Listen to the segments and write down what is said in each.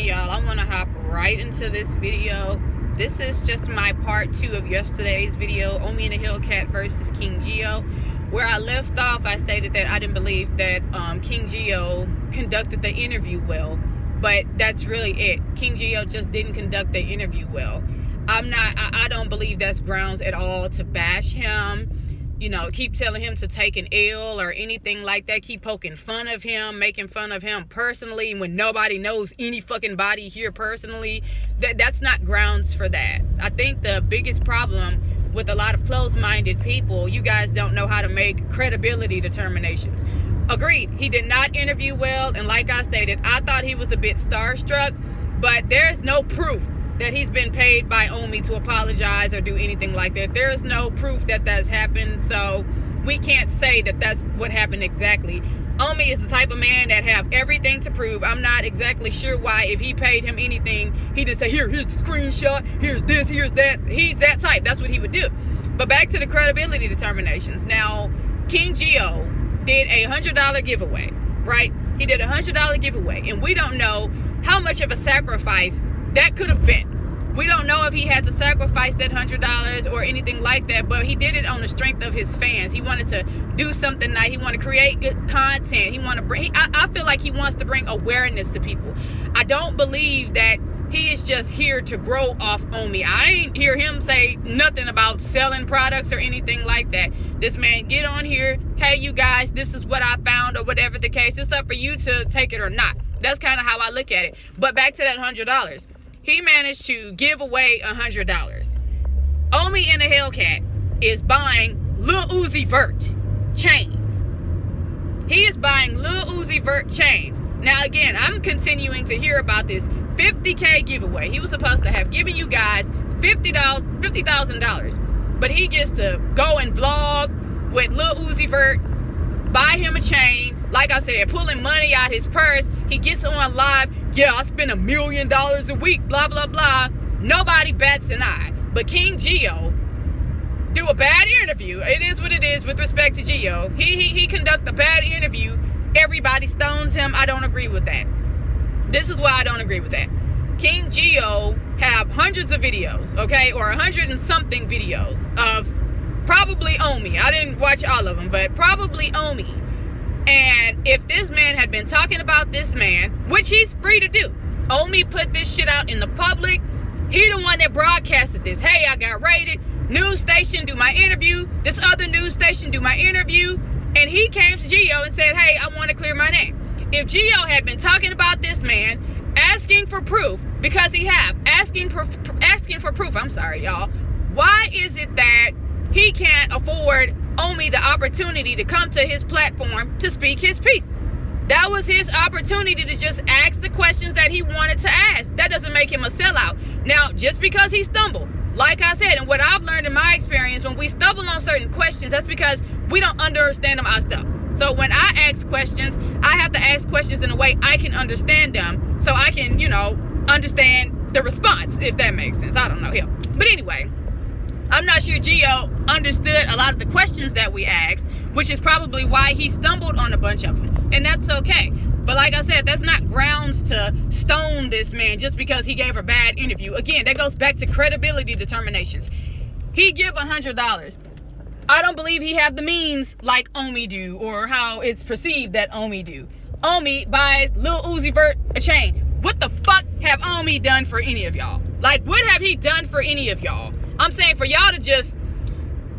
Alrighty, y'all, I'm gonna hop right into this video. This is just my part 2 of yesterday's video, Omi and the Hellcat versus King Geo. Where I left off, I stated that I didn't believe that King Geo conducted the interview well, but that's really it. King Geo just didn't conduct the interview well. I don't believe that's grounds at all to bash him. You know, keep telling him to take an L or anything like that. Keep poking fun of him, making fun of him personally when nobody knows any fucking body here personally. That's not grounds for that. I think the biggest problem with a lot of closed-minded people, you guys don't know how to make credibility determinations. Agreed, he did not interview well, and like I stated, I thought he was a bit starstruck, but there's no proof that he's been paid by Omi to apologize or do anything like that. There is no proof that that's happened, so we can't say that that's what happened exactly. Omi is the type of man that have everything to prove. I'm not exactly sure why, if he paid him anything, he'd just say, here's the screenshot, here's this, here's that. He's that type. That's what he would do. But back to the credibility determinations. Now, King Geo did a $100 giveaway, right? He did a $100 giveaway, and we don't know how much of a sacrifice that could have been. We don't know if he had to sacrifice that $100 or anything like that, but he did it on the strength of his fans. He wanted to do something nice. He wanted to create good content. He wanted to bring, I feel like he wants to bring awareness to people. I don't believe that he is just here to grow off Omi. I ain't hear him say nothing about selling products or anything like that. This man get on here, hey you guys, this is what I found, or whatever the case. It's up for you to take it or not. That's kind of how I look at it. But back to that $100. He managed to give away $100. Omi and the Hellcat is buying Lil Uzi Vert chains. He is buying Lil Uzi Vert chains. Now again, I'm continuing to hear about this $50K giveaway. He was supposed to have given you guys $50,000. But he gets to go and vlog with Lil Uzi Vert, buy him a chain, like I said, pulling money out his purse. He gets on live, yeah, I spend $1 million a week, blah, blah, blah. Nobody bats an eye. But King Geo do a bad interview. It is what it is with respect to Geo. He conduct a bad interview. Everybody stones him. I don't agree with that. This is why I don't agree with that. King Geo have hundreds of videos, okay, or 100 and something videos of probably Omi. I didn't watch all of them, but probably Omi. And if this man had been talking about this man, which he's free to do, Omi put this shit out in the public. He the one that broadcasted this. Hey, I got raided. News station do my interview. This other news station do my interview. And he came to Geo and said, hey, I want to clear my name. If Geo had been talking about this man, asking for proof, because he have, asking for proof, I'm sorry, y'all. Why is it that he can't afford Omi the opportunity to come to his platform to speak his piece? That was his opportunity to just ask the questions that he wanted to ask. That doesn't make him a sellout. Now, just because he stumbled, like I said, and what I've learned in my experience, when we stumble on certain questions, that's because we don't understand them ourselves. So when I ask questions, I have to ask questions in a way I can understand them, so I can, you know, understand the response, if that makes sense. I don't know him. But anyway, I'm not sure Geo understood a lot of the questions that we asked, which is probably why he stumbled on a bunch of them. And that's okay. But like I said, that's not grounds to stone this man just because he gave a bad interview. Again, that goes back to credibility determinations. He give $100. I don't believe he have the means like Omi do, or how it's perceived that Omi do. Omi buys Lil Uzi Vert a chain. What the fuck have Omi done for any of y'all? Like, what have he done for any of y'all? I'm saying for y'all to just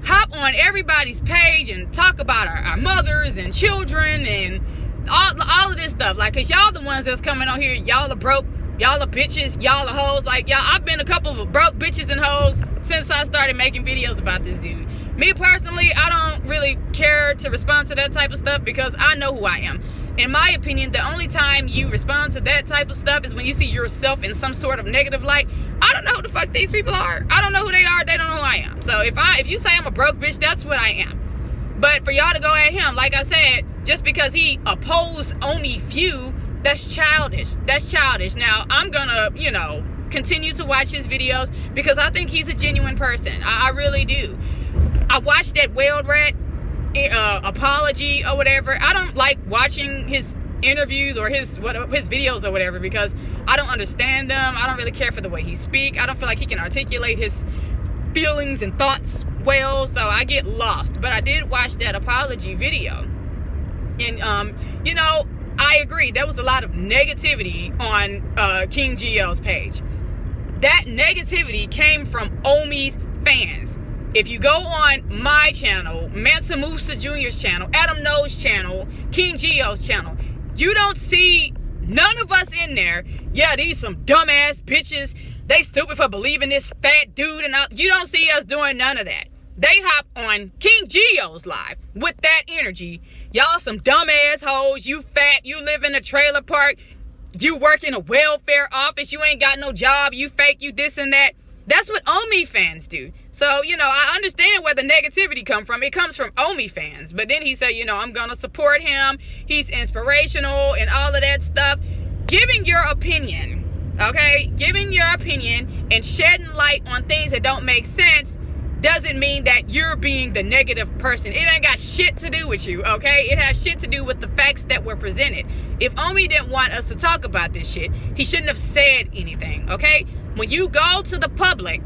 hop on everybody's page and talk about our mothers and children and all of this stuff. Like, cause y'all the ones that's coming on here. Y'all are broke. Y'all are bitches. Y'all are hoes. Like, y'all, I've been a couple of broke bitches and hoes since I started making videos about this dude. Me personally, I don't really care to respond to that type of stuff because I know who I am. In my opinion, the only time you respond to that type of stuff is when you see yourself in some sort of negative light. I don't know who the fuck these people are. I don't know who they are. They don't know who I am. So if you say I'm a broke bitch, that's what I am. But for y'all to go at him, like I said, just because he opposed Omi few, that's childish. That's childish. Now, I'm gonna, you know, continue to watch his videos because I think he's a genuine person. I really do. I watched that Weldrat apology or whatever. I don't like watching his interviews or his videos or whatever because I don't understand them. I don't really care for the way he speaks. I don't feel like he can articulate his feelings and thoughts well, so I get lost. But I did watch that apology video, and you know, I agree, there was a lot of negativity on King Geo's page. That negativity came from Omi's fans. If you go on my channel, Mansa Musa Jr.'s channel, Adam No's channel, King Geo's channel, you don't see none of us in there. Yeah, these some dumbass bitches, they stupid for believing this fat dude, and all. You don't see us doing none of that. They hop on King Geo's live with that energy. Y'all some dumbass hoes, you fat, you live in a trailer park, you work in a welfare office, you ain't got no job, you fake, you this and that. That's what Omi fans do. So, you know, I understand where the negativity come from. It comes from Omi fans. But then he said, you know, I'm going to support him. He's inspirational and all of that stuff. Giving your opinion, okay? Giving your opinion and shedding light on things that don't make sense doesn't mean that you're being the negative person. It ain't got shit to do with you, okay? It has shit to do with the facts that were presented. If Omi didn't want us to talk about this shit, he shouldn't have said anything, okay? When you go to the public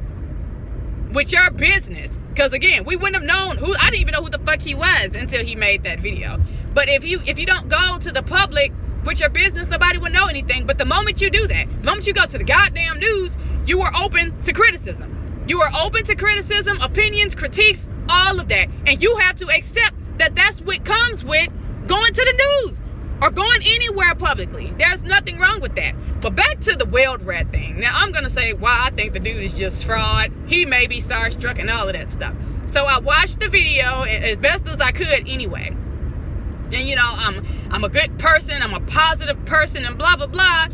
with your business, because again, we wouldn't have known who, I didn't even know who the fuck he was until he made that video. But if you don't go to the public with your business, nobody would know anything. But the moment you do that, the moment you go to the goddamn news, you are open to criticism. You are open to criticism, opinions, critiques, all of that. And you have to accept that that's what comes with going to the news or going anywhere publicly. There's nothing wrong with that. But back to the Weldrat thing. Now, I'm going to say why I think the dude is just fraud. He may be starstruck and all of that stuff. So I watched the video as best as I could anyway. And, you know, I'm a good person. I'm a positive person and blah, blah, blah.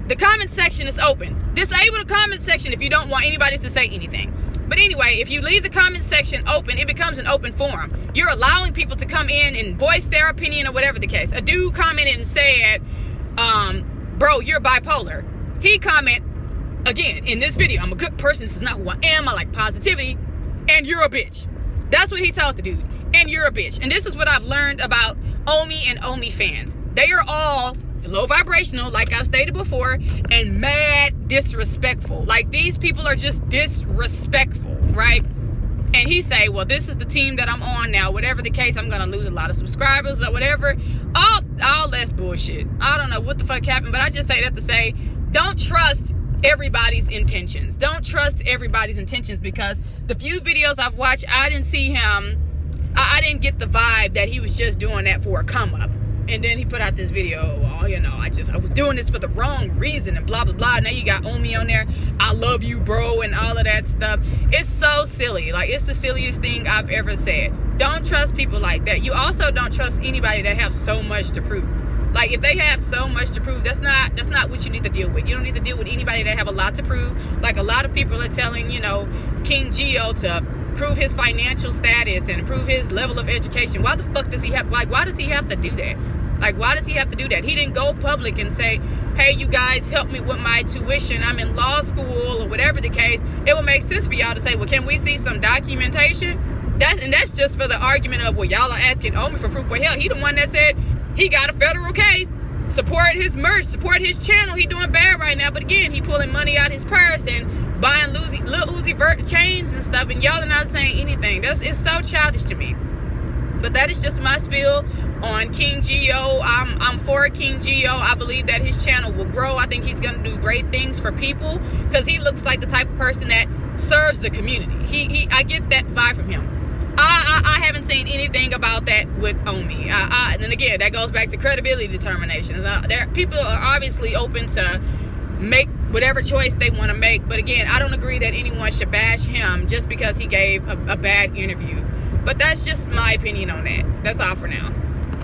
The comment section is open. Disable the comment section if you don't want anybody to say anything. But anyway, if you leave the comment section open, it becomes an open forum. You're allowing people to come in and voice their opinion or whatever the case. A dude commented and said, bro, you're bipolar. He comment, again, in this video, I'm a good person. This is not who I am. I like positivity. And you're a bitch. That's what he told the dude. And you're a bitch. And this is what I've learned about Omi and Omi fans. They are all low vibrational, like I've stated before, and mad disrespectful. Like, these people are just disrespectful, right? And he say, well, this is the team that I'm on now. Whatever the case, I'm gonna lose a lot of subscribers or whatever. All that's bullshit. I don't know what the fuck happened, but I just say that to say, don't trust everybody's intentions. Don't trust everybody's intentions, because the few videos I've watched, I didn't see him, I didn't get the vibe that he was just doing that for a come up. And then he put out this video, oh, you know, I was doing this for the wrong reason and blah, blah, blah. Now you got Omi on there, I love you, bro, and all of that stuff. It's so silly. Like, it's the silliest thing I've ever said. Don't trust people like that. You also don't trust anybody that have so much to prove. Like, if they have so much to prove, that's not what you need to deal with. You don't need to deal with anybody that have a lot to prove. Like, a lot of people are telling, you know, King Geo to prove his financial status and prove his level of education. Why the fuck does he have, like, why does he have to do that? Like, why does he have to do that? He didn't go public and say, hey, you guys, help me with my tuition. I'm in law school or whatever the case. It would make sense for y'all to say, well, can we see some documentation? That's just for the argument of, well, y'all are asking Omi for proof. Well, hell, he the one that said he got a federal case. Support his merch, support his channel. He doing bad right now. But again, he pulling money out his purse and buying Lil Uzi Vert chains and stuff. And y'all are not saying anything. It's so childish to me. But that is just my spiel on King Geo. I'm for King Geo. I believe that his channel will grow. I think he's going to do great things for people, because he looks like the type of person that serves the community. I get that vibe from him. I haven't seen anything about that with Omi. And again, that goes back to credibility determinations. People are obviously open to make whatever choice they want to make. But again, I don't agree that anyone should bash him just because he gave a bad interview. But that's just my opinion on that. That's all for now.